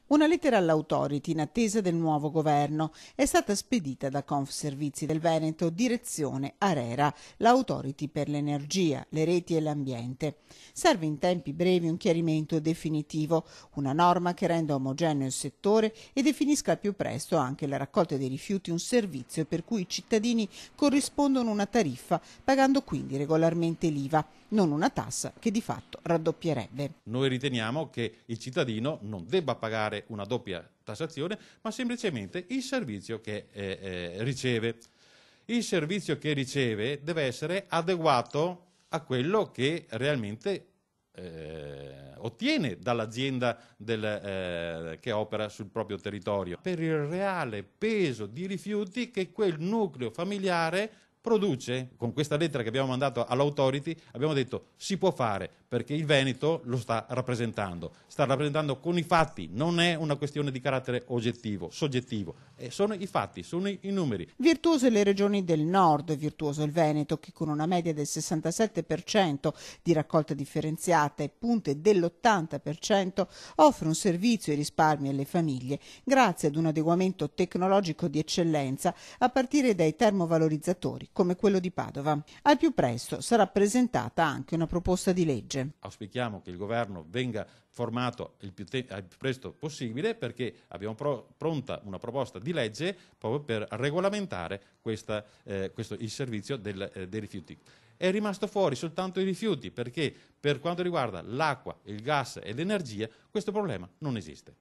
Una lettera all'Authority in attesa del nuovo governo è stata spedita da Confservizi del Veneto, direzione ARERA, l'Authority per l'energia, le reti e l'ambiente. Serve in tempi brevi un chiarimento definitivo, una norma che renda omogeneo il settore e definisca al più presto anche la raccolta dei rifiuti, un servizio per cui i cittadini corrispondono una tariffa, pagando quindi regolarmente l'IVA, non una tassa che di fatto raddoppierebbe. Noi riteniamo che il cittadino non debba pagare una doppia tassazione, ma semplicemente il servizio che riceve. Il servizio che riceve deve essere adeguato a quello che realmente ottiene dall'azienda che opera sul proprio territorio, per il reale peso di rifiuti che quel nucleo familiare produce. Con questa lettera che abbiamo mandato all'Authority abbiamo detto si può fare perché il Veneto lo sta rappresentando con i fatti, non è una questione di carattere oggettivo, soggettivo, sono i fatti, sono i numeri. Virtuose le regioni del nord, virtuoso il Veneto che con una media del 67% di raccolta differenziata e punte dell'80% offre un servizio e risparmi alle famiglie grazie ad un adeguamento tecnologico di eccellenza a partire dai termovalorizzatori come quello di Padova. Al più presto sarà presentata anche una proposta di legge. Auspichiamo che il governo venga formato al più presto possibile perché abbiamo pronta una proposta di legge proprio per regolamentare il servizio dei rifiuti. È rimasto fuori soltanto i rifiuti perché per quanto riguarda l'acqua, il gas e l'energia questo problema non esiste.